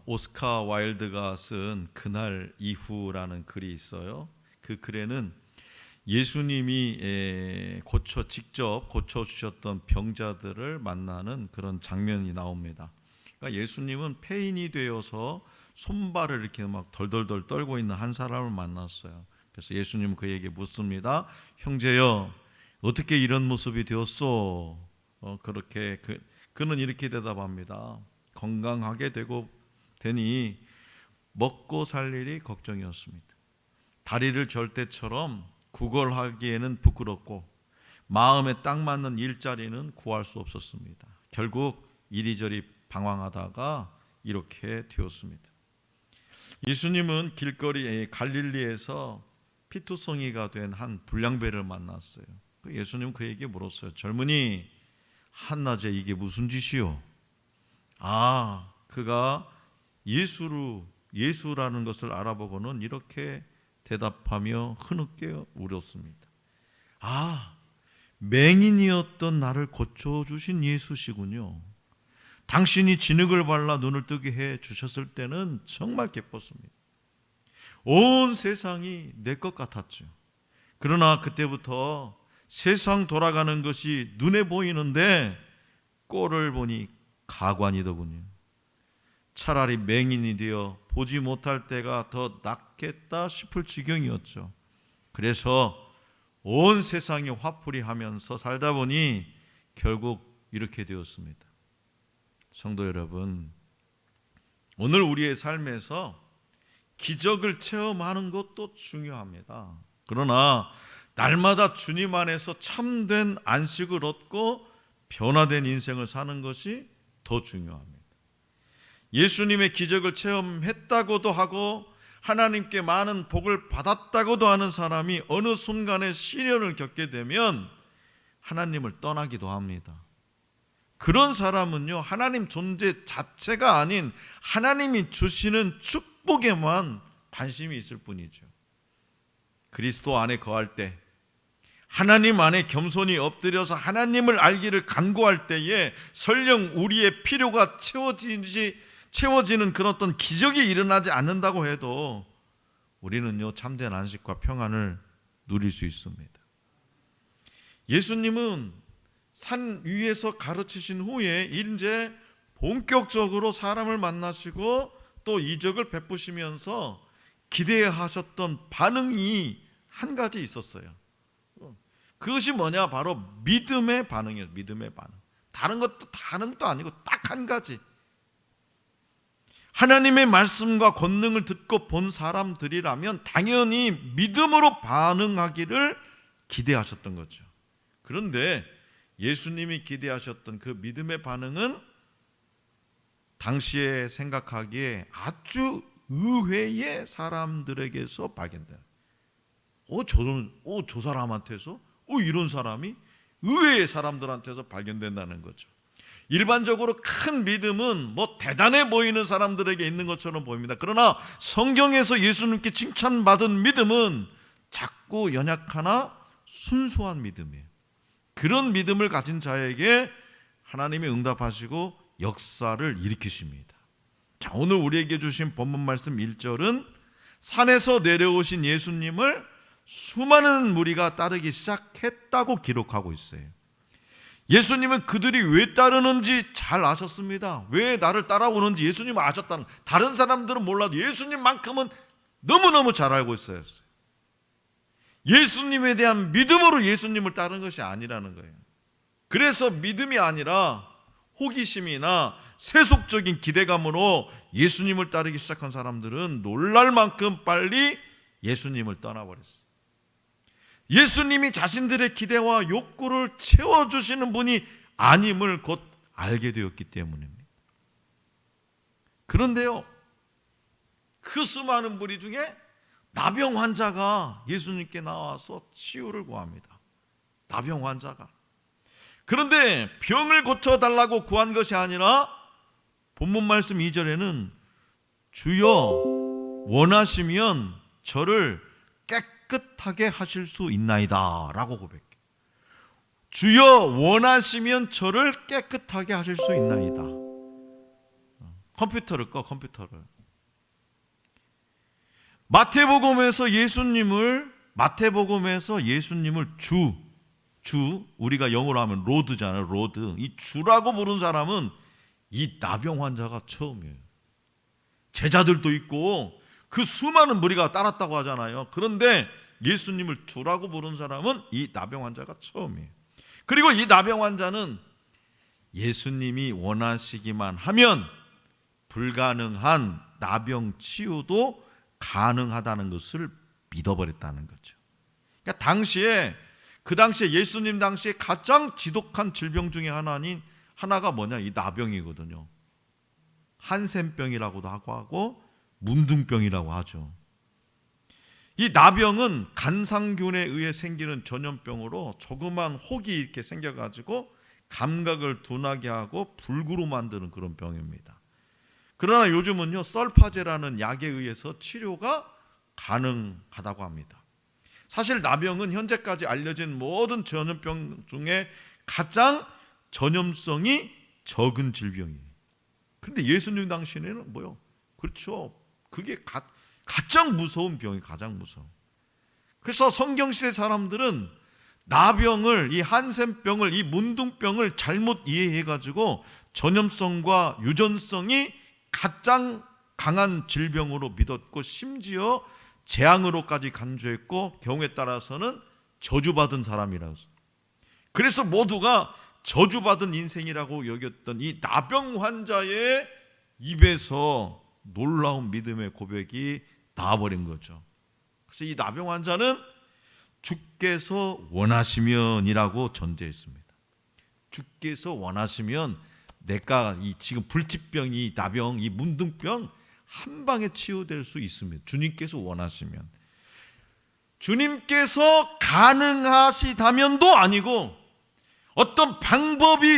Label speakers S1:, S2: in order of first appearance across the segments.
S1: 오스카 와일드가 쓴 그날 이후라는 글이 있어요. 그 글에는 예수님이 직접 고쳐주셨던 병자들을 만나는 그런 장면이 나옵니다. 그러니까 예수님은 폐인이 되어서 손발을 이렇게 막 덜덜덜 떨고 있는 한 사람을 만났어요. 그래서 예수님은 그에게 묻습니다. 형제여, 어떻게 이런 모습이 되었소? 그렇게 그는 이렇게 대답합니다. 건강하게 되니 먹고 살 일이 걱정이었습니다. 다리를 절 때처럼 구걸하기에는 부끄럽고 마음에 딱 맞는 일자리는 구할 수 없었습니다. 결국 이리저리 방황하다가 이렇게 되었습니다. 예수님은 길거리 갈릴리에서 피투성이가 된 한 불량배를 만났어요. 예수님은 그에게 물었어요. 젊은이, 한낮에 이게 무슨 짓이요? 그가 예수라는 것을 알아보고는 이렇게 대답하며 흐느껴 울었습니다. 맹인이었던 나를 고쳐주신 예수시군요. 당신이 진흙을 발라 눈을 뜨게 해 주셨을 때는 정말 기뻤습니다. 온 세상이 내 것 같았죠. 그러나 그때부터 세상 돌아가는 것이 눈에 보이는데 꼴을 보니 가관이더군요. 차라리 맹인이 되어 보지 못할 때가 더 낫겠다 싶을 지경이었죠. 그래서 온 세상이 화풀이하면서 살다 보니 결국 이렇게 되었습니다. 성도 여러분, 오늘 우리의 삶에서 기적을 체험하는 것도 중요합니다. 그러나 날마다 주님 안에서 참된 안식을 얻고 변화된 인생을 사는 것이 더 중요합니다. 예수님의 기적을 체험했다고도 하고 하나님께 많은 복을 받았다고도 하는 사람이 어느 순간에 시련을 겪게 되면 하나님을 떠나기도 합니다. 그런 사람은요, 하나님 존재 자체가 아닌 하나님이 주시는 축복에만 관심이 있을 뿐이죠. 그리스도 안에 거할 때, 하나님 안에 겸손히 엎드려서 하나님을 알기를 간구할 때에 설령 우리의 필요가 채워지는 그런 어떤 기적이 일어나지 않는다고 해도 우리는요, 참된 안식과 평안을 누릴 수 있습니다. 예수님은 산 위에서 가르치신 후에 이제 본격적으로 사람을 만나시고 또 이적을 베푸시면서 기대하셨던 반응이 한 가지 있었어요. 그것이 뭐냐? 바로 믿음의 반응이에요. 믿음의 반응. 다른 것도 아니고 딱 한 가지. 하나님의 말씀과 권능을 듣고 본 사람들이라면 당연히 믿음으로 반응하기를 기대하셨던 거죠. 그런데 예수님이 기대하셨던 그 믿음의 반응은 당시에 생각하기에 아주 의외의 사람들에게서 발견돼요. 저 사람한테서 이런 사람이 의외의 사람들한테서 발견된다는 거죠. 일반적으로 큰 믿음은 대단해 보이는 사람들에게 있는 것처럼 보입니다. 그러나 성경에서 예수님께 칭찬받은 믿음은 작고 연약하나 순수한 믿음이에요. 그런 믿음을 가진 자에게 하나님이 응답하시고 역사를 일으키십니다. 자, 오늘 우리에게 주신 본문 말씀 1절은 산에서 내려오신 예수님을 수많은 무리가 따르기 시작했다고 기록하고 있어요. 예수님은 그들이 왜 따르는지 잘 아셨습니다. 왜 나를 따라오는지 예수님은 아셨다는, 다른 사람들은 몰라도 예수님만큼은 너무너무 잘 알고 있어요. 예수님에 대한 믿음으로 예수님을 따르는 것이 아니라는 거예요. 그래서 믿음이 아니라 호기심이나 세속적인 기대감으로 예수님을 따르기 시작한 사람들은 놀랄 만큼 빨리 예수님을 떠나버렸어요. 예수님이 자신들의 기대와 욕구를 채워주시는 분이 아님을 곧 알게 되었기 때문입니다. 그런데요, 그 수많은 무리 중에 나병 환자가 예수님께 나와서 치유를 구합니다. 나병 환자가. 그런데 병을 고쳐달라고 구한 것이 아니라 본문 말씀 2절에는 주여 원하시면 저를 깨끗하게 하실 수 있나이다 라고 고백해요. 주여 원하시면 저를 깨끗하게 하실 수 있나이다. 컴퓨터를 꺼, 컴퓨터를. 마태복음에서 예수님을 주, 우리가 영어로 하면 로드잖아요. 로드. 이 주라고 부른 사람은 이 나병 환자가 처음이에요. 제자들도 있고 그 수많은 무리가 따랐다고 하잖아요. 그런데 예수님을 주라고 부른 사람은 이 나병 환자가 처음이에요. 그리고 이 나병 환자는 예수님이 원하시기만 하면 불가능한 나병 치유도 가능하다는 것을 믿어버렸다는 거죠. 그러니까 그 당시에 예수님 당시에 가장 지독한 질병 중에 하나가 뭐냐? 이 나병이거든요. 한센병이라고도 하고 문둥병이라고 하죠. 이 나병은 간상균에 의해 생기는 전염병으로 조그만 혹이 이렇게 생겨가지고 감각을 둔하게 하고 불구로 만드는 그런 병입니다. 그러나 요즘은요, 썰파제라는 약에 의해서 치료가 가능하다고 합니다. 사실 나병은 현재까지 알려진 모든 전염병 중에 가장 전염성이 적은 질병이에요. 그런데 예수님 당시에는 뭐요? 그렇죠. 그게 가장 무서운 병이 가장 무서워. 그래서 성경시대 사람들은 나병을, 이 한센병을, 이 문둥병을 잘못 이해해가지고 전염성과 유전성이 가장 강한 질병으로 믿었고 심지어 재앙으로까지 간주했고 경우에 따라서는 저주받은 사람이라고. 그래서 모두가 저주받은 인생이라고 여겼던 이 나병 환자의 입에서 놀라운 믿음의 고백이 나와버린 거죠. 그래서 이 나병 환자는 주께서 원하시면이라고 전제했습니다. 주께서 원하시면 내가 이 지금 불치병, 이 나병, 이 문둥병 한 방에 치유될 수 있습니다. 주님께서 원하시면. 주님께서 가능하시다면도 아니고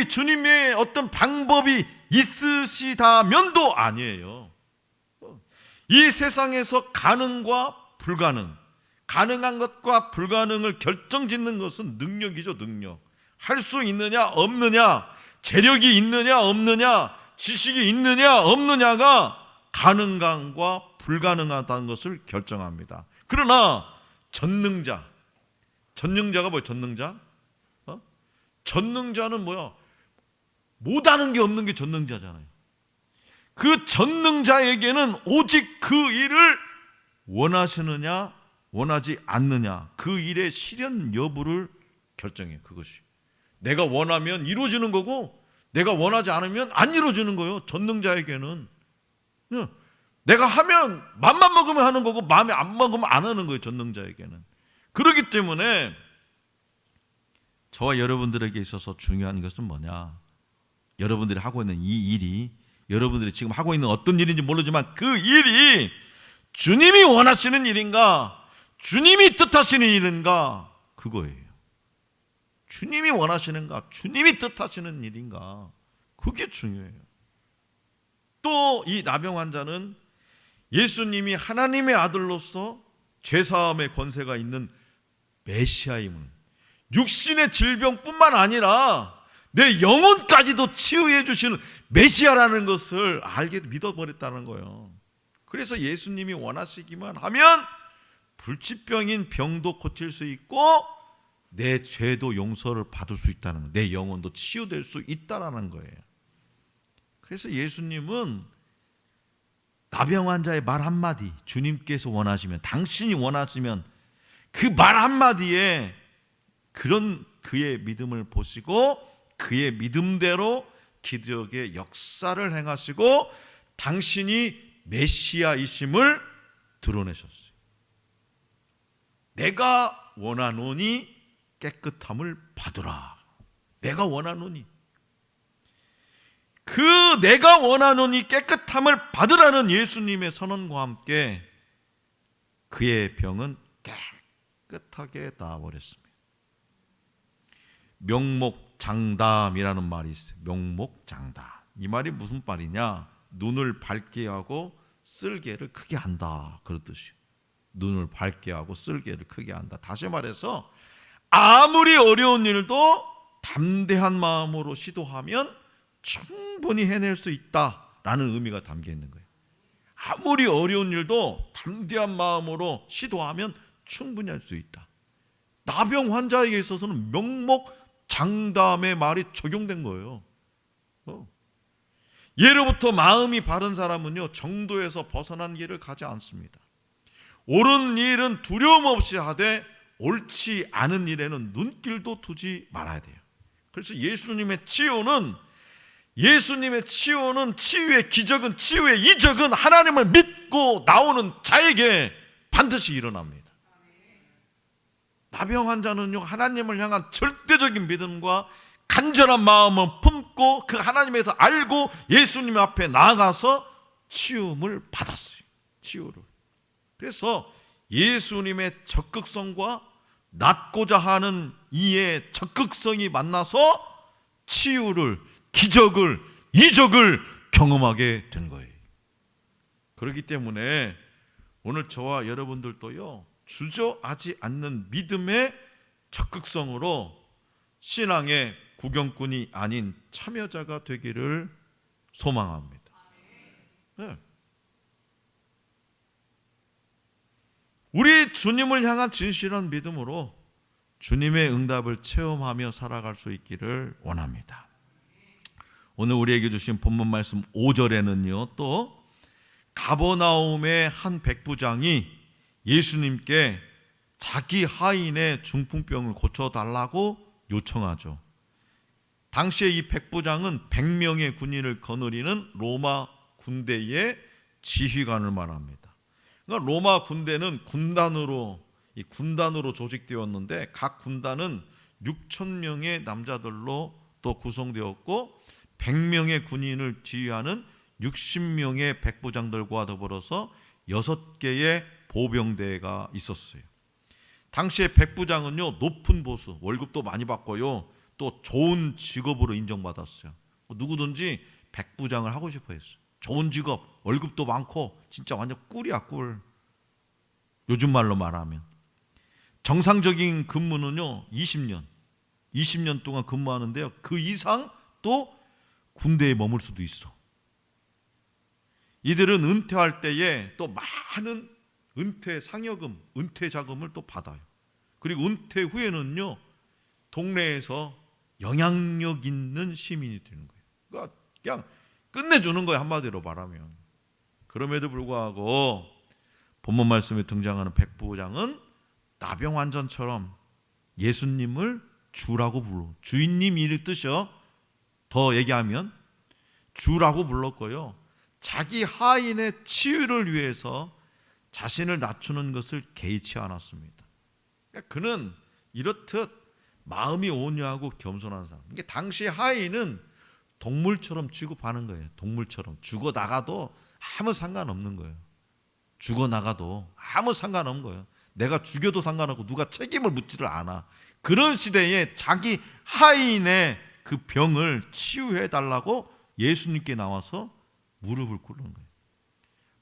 S1: 주님의 어떤 방법이 있으시다면도 아니에요. 이 세상에서 가능과 불가능, 가능한 것과 불가능을 결정짓는 것은 능력이죠, 능력. 할 수 있느냐 없느냐, 재력이 있느냐 없느냐, 지식이 있느냐 없느냐가 가능함과 불가능하다는 것을 결정합니다. 그러나 전능자가 뭐예요? 전능자는 뭐야? 못하는 게 없는 게 전능자잖아요. 그 전능자에게는 오직 그 일을 원하시느냐 원하지 않느냐, 그 일의 실현 여부를 결정해요. 그것이 내가 원하면 이루어지는 거고 내가 원하지 않으면 안 이루어지는 거예요. 전능자에게는 내가 하면 맘만 먹으면 하는 거고 마음에 안 먹으면 안 하는 거예요. 전능자에게는. 그렇기 때문에 저와 여러분들에게 있어서 중요한 것은 뭐냐? 여러분들이 하고 있는 이 일이, 여러분들이 지금 하고 있는 어떤 일인지 모르지만 그 일이 주님이 원하시는 일인가, 주님이 뜻하시는 일인가, 그거예요. 주님이 원하시는가, 주님이 뜻하시는 일인가, 그게 중요해요. 또 이 나병 환자는 예수님이 하나님의 아들로서 죄사함의 권세가 있는 메시아임을, 육신의 질병뿐만 아니라 내 영혼까지도 치유해 주시는 메시아라는 것을 알게 믿어버렸다는 거예요. 그래서 예수님이 원하시기만 하면 불치병인 병도 고칠 수 있고 내 죄도 용서를 받을 수 있다는 거예요. 내 영혼도 치유될 수 있다는 거예요. 그래서 예수님은 나병 환자의 말 한마디, 주님께서 원하시면, 당신이 원하시면, 그 말 한마디에 그런 그의 믿음을 보시고 그의 믿음대로 기적의 역사를 행하시고 당신이 메시아이심을 드러내셨어요. 내가 원하노니 깨끗함을 받으라. 내가 원하노니, 그 내가 원하노니 깨끗함을 받으라는 예수님의 선언과 함께 그의 병은 깨끗하게 나아버렸습니다. 명목장담이라는 말이 있어요. 명목장담. 이 말이 무슨 말이냐? 눈을 밝게 하고 쓸개를 크게 한다, 그런 뜻이에요. 눈을 밝게 하고 쓸개를 크게 한다. 다시 말해서 아무리 어려운 일도 담대한 마음으로 시도하면 충분히 해낼 수 있다. 라는 의미가 담겨 있는 거예요. 아무리 어려운 일도 담대한 마음으로 시도하면 충분히 할 수 있다. 나병 환자에게 있어서는 명목장담의 말이 적용된 거예요. 예로부터 마음이 바른 사람은요, 정도에서 벗어난 길을 가지 않습니다. 옳은 일은 두려움 없이 하되 옳지 않은 일에는 눈길도 두지 말아야 돼요. 그래서 예수님의 치유는 치유의 기적은, 치유의 이적은 하나님을 믿고 나오는 자에게 반드시 일어납니다. 나병 환자는요, 하나님을 향한 절대적인 믿음과 간절한 마음을 품고 그 하나님에서 알고 예수님 앞에 나아가서 치유를 받았어요. 치유를. 그래서 예수님의 적극성과 낫고자 하는 이의 적극성이 만나서 치유를, 기적을, 이적을 경험하게 된 거예요. 그렇기 때문에 오늘 저와 여러분들도요, 주저하지 않는 믿음의 적극성으로 신앙의 구경꾼이 아닌 참여자가 되기를 소망합니다. 네. 우리 주님을 향한 진실한 믿음으로 주님의 응답을 체험하며 살아갈 수 있기를 원합니다. 오늘 우리에게 주신 본문 말씀 5절에는요, 또 가버나움의 한 백부장이 예수님께 자기 하인의 중풍병을 고쳐달라고 요청하죠. 당시에 이 백부장은 100명의 군인을 거느리는 로마 군대의 지휘관을 말합니다. 그러니까 로마 군대는 군단으로 조직되었는데 각 군단은 6,000명의 남자들로 또 구성되었고 100명의 군인을 지휘하는 60명의 백부장들과 더불어서 6개의 보병대가 있었어요. 당시에 백부장은요, 높은 보수, 월급도 많이 받고요, 또 좋은 직업으로 인정받았어요. 누구든지 백부장을 하고 싶어 했어요. 좋은 직업, 월급도 많고 진짜 완전 꿀이야, 꿀. 요즘 말로 말하면 정상적인 근무는요 20년 동안 근무하는데요, 그 이상 또 군대에 머물 수도 있어. 이들은 은퇴할 때에 또 많은 은퇴 상여금, 은퇴 자금을 또 받아요. 그리고 은퇴 후에는요, 동네에서 영향력 있는 시민이 되는 거예요. 그러니까 그냥 끝내주는 거예요, 한마디로 말하면. 그럼에도 불구하고 본문 말씀에 등장하는 백부장은 나병 환자처럼 예수님을 주라고 불러. 주인님 이를 뜻이요. 더 얘기하면 주라고 불렀고요. 자기 하인의 치유를 위해서 자신을 낮추는 것을 개의치 않았습니다. 그러니까 그는 이렇듯 마음이 온유하고 겸손한 사람. 그러니까 당시 하인은 동물처럼 취급하는 거예요. 동물처럼 죽어 나가도 아무 상관없는 거예요. 죽어 나가도 아무 상관없는 거예요. 내가 죽여도 상관없고 누가 책임을 묻지를 않아. 그런 시대에 자기 하인의 그 병을 치유해 달라고 예수님께 나와서 무릎을 꿇는 거예요.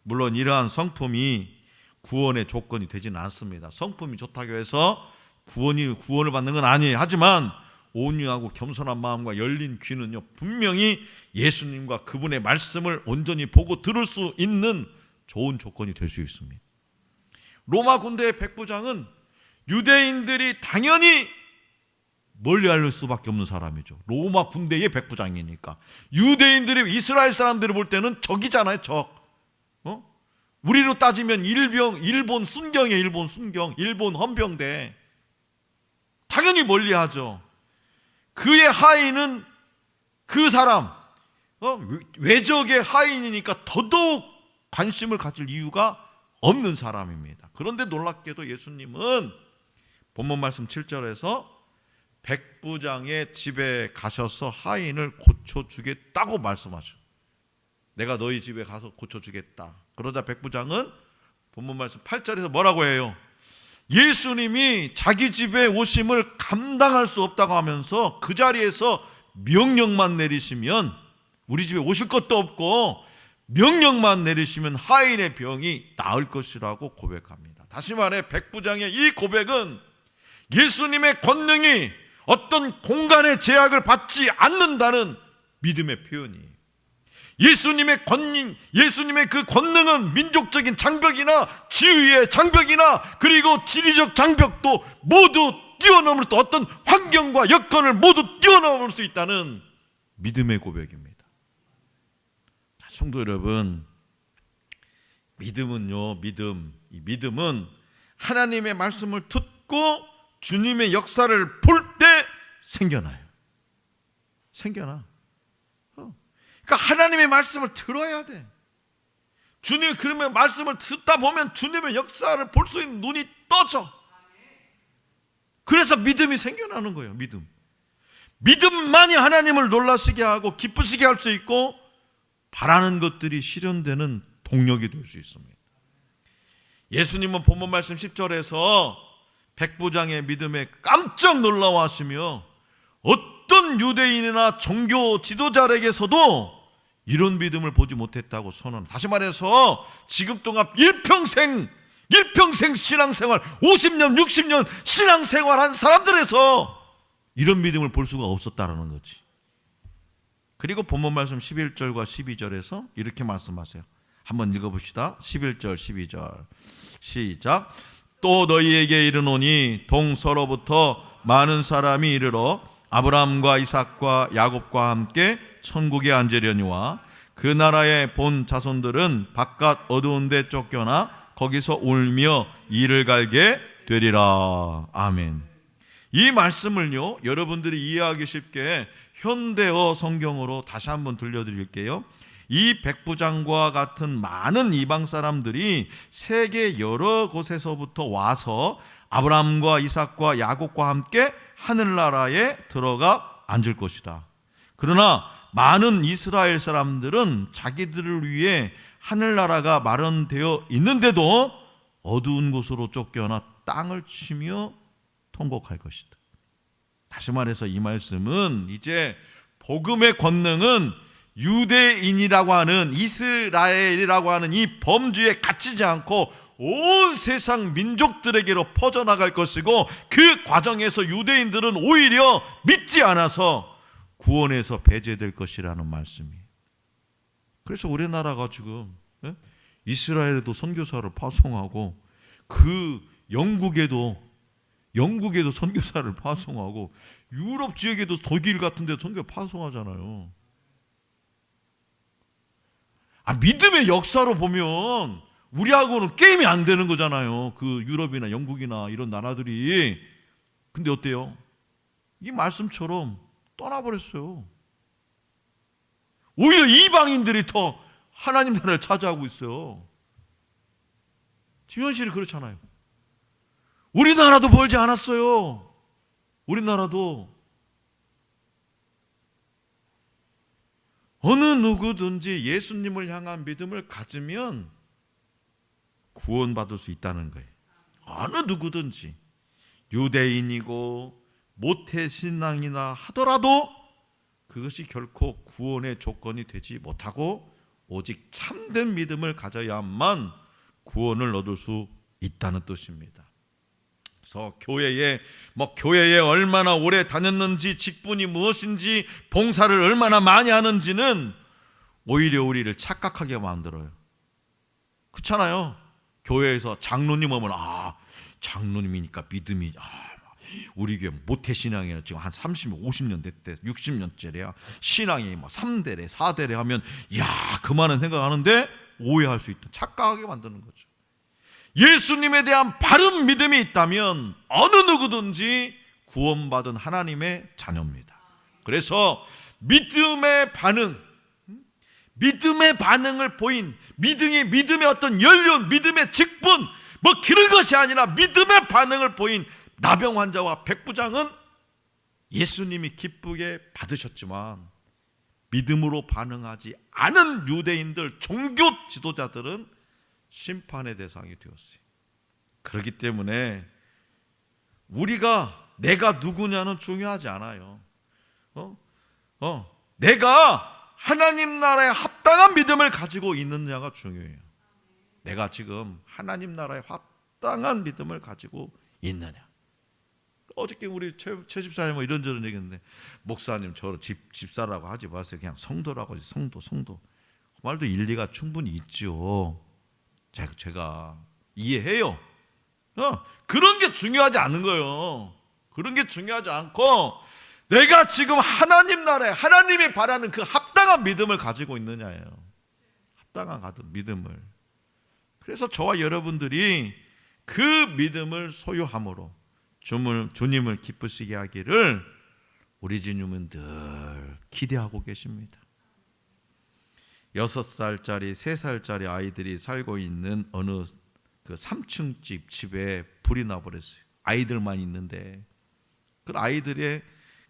S1: 물론 이러한 성품이 구원의 조건이 되지는 않습니다. 성품이 좋다고 해서 구원을 받는 건 아니에요. 하지만 온유하고 겸손한 마음과 열린 귀는요, 분명히 예수님과 그분의 말씀을 온전히 보고 들을 수 있는 좋은 조건이 될 수 있습니다. 로마 군대의 백부장은 유대인들이 당연히 멀리할 수밖에 없는 사람이죠. 로마 군대의 백부장이니까. 유대인들이 이스라엘 사람들이 볼 때는 적이잖아요, 적. 우리로 따지면 일본 순경이에요. 일본 순경, 일본 헌병대. 당연히 멀리하죠. 그의 하인은 그 사람, 외적의 하인이니까 더더욱 관심을 가질 이유가 없는 사람입니다. 그런데 놀랍게도 예수님은 본문 말씀 7절에서 백부장의 집에 가셔서 하인을 고쳐주겠다고 말씀하셔. 내가 너희 집에 가서 고쳐주겠다. 그러자 백부장은 본문 말씀 8절에서 뭐라고 해요? 예수님이 자기 집에 오심을 감당할 수 없다고 하면서 그 자리에서 명령만 내리시면, 우리 집에 오실 것도 없고 명령만 내리시면 하인의 병이 나을 것이라고 고백합니다. 다시 말해 백부장의 이 고백은 예수님의 권능이 어떤 공간의 제약을 받지 않는다는 믿음의 표현이에요. 예수님의 그 권능은 민족적인 장벽이나 지위의 장벽이나 그리고 지리적 장벽도 모두 뛰어넘을 수, 어떤 환경과 여건을 모두 뛰어넘을 수 있다는 믿음의 고백입니다. 자, 성도 여러분, 믿음은요, 이 믿음은 하나님의 말씀을 듣고 주님의 역사를 볼 때 생겨나요. 그러니까 하나님의 말씀을 들어야 돼. 주님의 그러면 말씀을 듣다 보면 주님의 역사를 볼 수 있는 눈이 떠져. 그래서 믿음이 생겨나는 거예요. 믿음만이 하나님을 놀라시게 하고 기쁘시게 할 수 있고 바라는 것들이 실현되는 동력이 될 수 있습니다. 예수님은 본문 말씀 10절에서 백부장의 믿음에 깜짝 놀라워하시며 어떤 유대인이나 종교 지도자에게서도 이런 믿음을 보지 못했다고 선언. 다시 말해서 지금 동안 일평생 신앙생활, 50년 60년 신앙생활한 사람들에서 이런 믿음을 볼 수가 없었다는 거지. 그리고 본문 말씀 11절과 12절에서 이렇게 말씀하세요. 한번 읽어봅시다. 11절 12절 시작. 또 너희에게 이르노니 동서로부터 많은 사람이 이르러 아브라함과 이삭과 야곱과 함께 천국에 앉으려니와 그 나라의 본 자손들은 바깥 어두운 데 쫓겨나 거기서 울며 이를 갈게 되리라. 아멘. 이 말씀을요, 여러분들이 이해하기 쉽게 현대어 성경으로 다시 한번 들려드릴게요. 이 백부장과 같은 많은 이방 사람들이 세계 여러 곳에서부터 와서 아브라함과 이삭과 야곱과 함께 하늘나라에 들어가 앉을 것이다. 그러나 많은 이스라엘 사람들은 자기들을 위해 하늘나라가 마련되어 있는데도 어두운 곳으로 쫓겨나 땅을 치며 통곡할 것이다. 다시 말해서 이 말씀은 이제 복음의 권능은 유대인이라고 하는, 이스라엘이라고 하는 이 범주에 갇히지 않고 온 세상 민족들에게로 퍼져나갈 것이고, 그 과정에서 유대인들은 오히려 믿지 않아서 구원에서 배제될 것이라는 말씀이에요. 그래서 우리나라가 지금 이스라엘에도 선교사를 파송하고, 그 영국에도 선교사를 파송하고, 유럽 지역에도 독일 같은 데 선교 파송하잖아요. 믿음의 역사로 보면 우리하고는 게임이 안 되는 거잖아요. 그 유럽이나 영국이나 이런 나라들이. 근데 어때요? 이 말씀처럼 떠나버렸어요. 오히려 이방인들이 더 하나님 나라를 차지하고 있어요. 지금 현실이 그렇잖아요. 우리나라도 멀지 않았어요. 우리나라도 어느 누구든지 예수님을 향한 믿음을 가지면 구원받을 수 있다는 거예요. 어느 누구든지 유대인이고 모태신앙이나 하더라도 그것이 결코 구원의 조건이 되지 못하고 오직 참된 믿음을 가져야만 구원을 얻을 수 있다는 뜻입니다. 그래서 교회에 얼마나 오래 다녔는지, 직분이 무엇인지, 봉사를 얼마나 많이 하는지는 오히려 우리를 착각하게 만들어요. 그렇잖아요. 교회에서 장로님 오면 장로님이니까 믿음이 우리 교회 모태신앙이나 지금 한 30, 50년 됐대. 60년째래야. 신앙이 3대래 4대래 하면 그만한 생각하는데 오해할 수 있다. 착각하게 만드는 거죠. 예수님에 대한 바른 믿음이 있다면 어느 누구든지 구원받은 하나님의 자녀입니다. 그래서 믿음의 반응을 보인, 믿음의 어떤 연륜, 믿음의 직분, 그런 것이 아니라 믿음의 반응을 보인 나병 환자와 백부장은 예수님이 기쁘게 받으셨지만 믿음으로 반응하지 않은 유대인들, 종교 지도자들은 심판의 대상이 되었어요. 그렇기 때문에 우리가 내가 누구냐는 중요하지 않아요. 내가 하나님 나라에 합당한 믿음을 가지고 있느냐가 중요해요. 내가 지금 하나님 나라에 합당한 믿음을 가지고 있느냐. 어저께 우리 최 집사님 이런저런 얘기했는데, 목사님 저 집사라고 하지 마세요. 그냥 성도라고 하지. 성도. 말도 일리가 충분히 있죠. 제가 이해해요. 그런 게 중요하지 않은 거예요. 그런 게 중요하지 않고 내가 지금 하나님 나라에 하나님이 바라는 그 합당한 믿음을 가지고 있느냐예요. 합당한 믿음을. 그래서 저와 여러분들이 그 믿음을 소유함으로 주님을 기쁘시게 하기를 우리 주님은 늘 기대하고 계십니다. 6살짜리 3살짜리 아이들이 살고 있는 어느 그 3층 집에 불이 나버렸어요. 아이들만 있는데 그 아이들의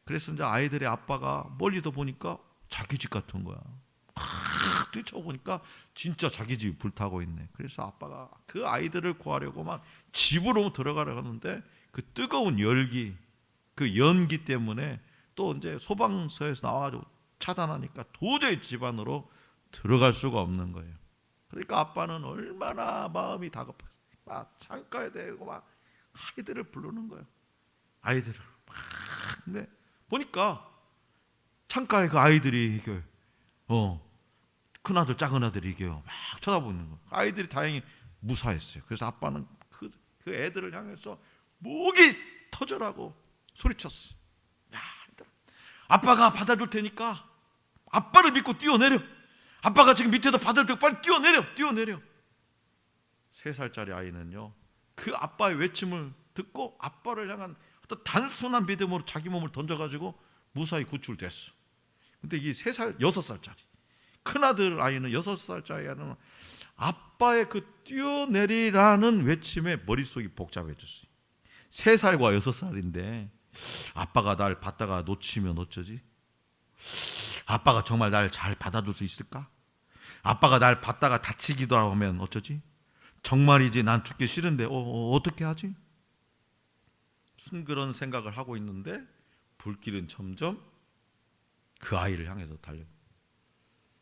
S1: 그래서 이제 아이들의 아빠가 멀리서 보니까 자기 집 같은 거야. 뛰쳐보니까 진짜 자기 집이 불타고 있네. 그래서 아빠가 그 아이들을 구하려고 막 집으로 들어가려고 하는데 그 뜨거운 열기, 그 연기 때문에 또 이제 소방서에서 나와가지고 차단하니까 도저히 집 안으로 들어갈 수가 없는 거예요. 그러니까 아빠는 얼마나 마음이 다급해. 막 창가에 대고 막 아이들을 부르는 거예요. 아이들을 막. 근데 보니까 창가에 그 아이들이 이게 큰 아들 작은 아들이 이게 막 쳐다보는 거예요. 아이들이 다행히 무사했어요. 그래서 아빠는 그 애들을 향해서 목이 터져라고 소리쳤어요. 야, 아빠가 받아줄 테니까 아빠를 믿고 뛰어내려. 아빠가 지금 밑에서 받을 때 빨리 뛰어내려. 3살짜리 아이는요, 그 아빠의 외침을 듣고 아빠를 향한 어떤 단순한 믿음으로 자기 몸을 던져가지고 무사히 구출됐어. 근데 이 6살짜리 큰아들 아이는 6살짜리 아이는 아빠의 그 뛰어내리라는 외침에 머릿속이 복잡해졌어요. 3살과 6살인데 아빠가 날 받다가 놓치면 어쩌지? 아빠가 정말 날 잘 받아줄 수 있을까? 아빠가 날 받다가 다치기도 하면 어쩌지? 정말이지 난 죽기 싫은데 어떻게 하지? 무슨 그런 생각을 하고 있는데 불길은 점점 그 아이를 향해서 달려.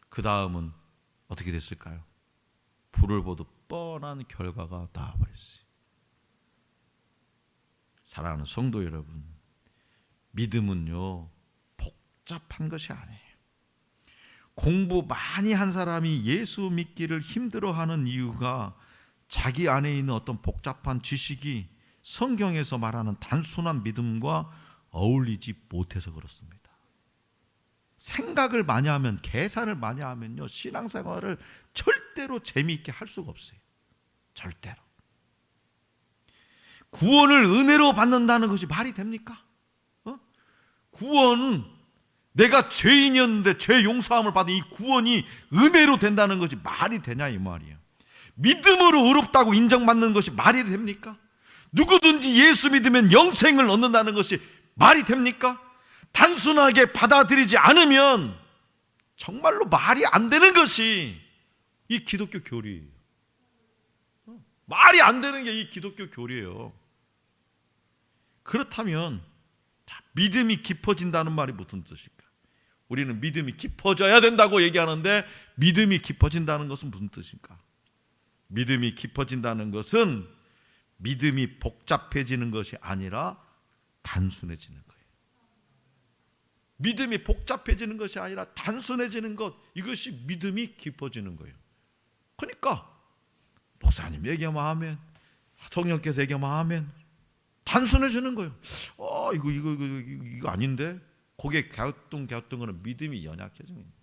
S1: 그 다음은 어떻게 됐을까요? 불을 보듯 뻔한 결과가 나와버렸어요. 사랑하는 성도 여러분, 믿음은요 복잡한 것이 아니에요. 공부 많이 한 사람이 예수 믿기를 힘들어하는 이유가 자기 안에 있는 어떤 복잡한 지식이 성경에서 말하는 단순한 믿음과 어울리지 못해서 그렇습니다. 생각을 많이 하면, 계산을 많이 하면요 신앙생활을 절대로 재미있게 할 수가 없어요. 절대로. 구원을 은혜로 받는다는 것이 말이 됩니까? 구원은 내가 죄인이었는데 죄 용서함을 받은 이 구원이 은혜로 된다는 것이 말이 되냐 이 말이에요. 믿음으로 의롭다고 인정받는 것이 말이 됩니까? 누구든지 예수 믿으면 영생을 얻는다는 것이 말이 됩니까? 단순하게 받아들이지 않으면 정말로 말이 안 되는 것이 이 기독교 교리예요. 말이 안 되는 게 이 기독교 교리예요. 그렇다면 믿음이 깊어진다는 말이 무슨 뜻일까? 우리는 믿음이 깊어져야 된다고 얘기하는데 믿음이 깊어진다는 것은 무슨 뜻일까? 믿음이 깊어진다는 것은 믿음이 복잡해지는 것이 아니라 단순해지는 거예요. 믿음이 복잡해지는 것이 아니라 단순해지는 것, 이것이 믿음이 깊어지는 거예요. 그러니까 목사님 얘기하면 아멘, 성령께서 얘기하면 아멘, 단순해지는 거예요. 이거 아닌데? 고개 갸우뚱갸우뚱거리는 믿음이 연약해지는 거예요.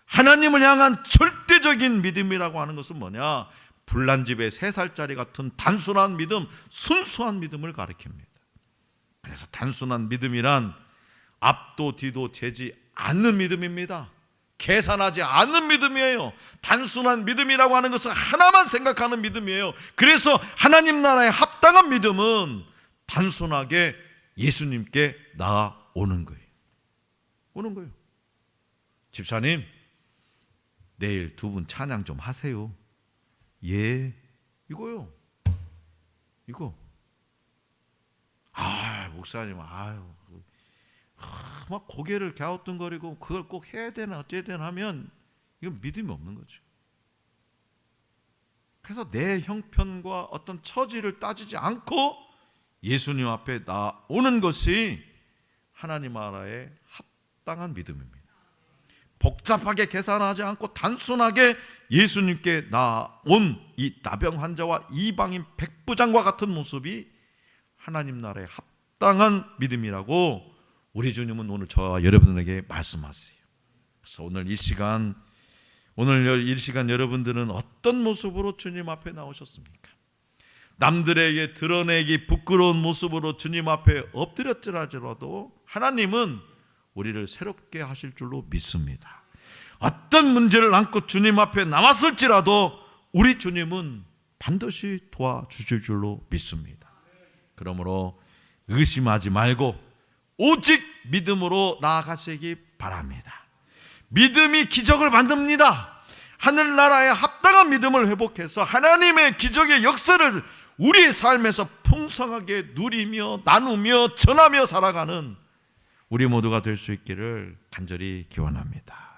S1: 하나님을 향한 절대적인 믿음이라고 하는 것은 뭐냐? 불난 집의 3살짜리 같은 단순한 믿음, 순수한 믿음을 가리킵니다. 그래서 단순한 믿음이란 앞도 뒤도 재지 않는 믿음입니다. 계산하지 않는 믿음이에요. 단순한 믿음이라고 하는 것은 하나만 생각하는 믿음이에요. 그래서 하나님 나라에 합당한 믿음은 단순하게 예수님께 나아오는 거예요. 오는 거예요. 집사님, 내일 2분 찬양 좀 하세요. 예, 이거요. 이거. 목사님, 막 고개를 갸우뚱거리고 그걸 꼭 해야 되나 어째야 되나 하면 이건 믿음이 없는 거죠. 그래서 내 형편과 어떤 처지를 따지지 않고 예수님 앞에 나오는 것이 하나님 나라의 합당한 믿음입니다. 복잡하게 계산하지 않고 단순하게 예수님께 나온 이 나병 환자와 이방인 백부장과 같은 모습이 하나님 나라에 합당한 믿음이라고 우리 주님은 오늘 저와 여러분에게 말씀하세요. 그래서 오늘 이 시간 여러분들은 어떤 모습으로 주님 앞에 나오셨습니까? 남들에게 드러내기 부끄러운 모습으로 주님 앞에 엎드렸지라도 하나님은 우리를 새롭게 하실 줄로 믿습니다. 어떤 문제를 안고 주님 앞에 나왔을지라도 우리 주님은 반드시 도와주실 줄로 믿습니다. 그러므로 의심하지 말고 오직 믿음으로 나아가시기 바랍니다. 믿음이 기적을 만듭니다. 하늘나라에 합당한 믿음을 회복해서 하나님의 기적의 역사를 우리의 삶에서 풍성하게 누리며 나누며 전하며 살아가는 우리 모두가 될 수 있기를 간절히 기원합니다.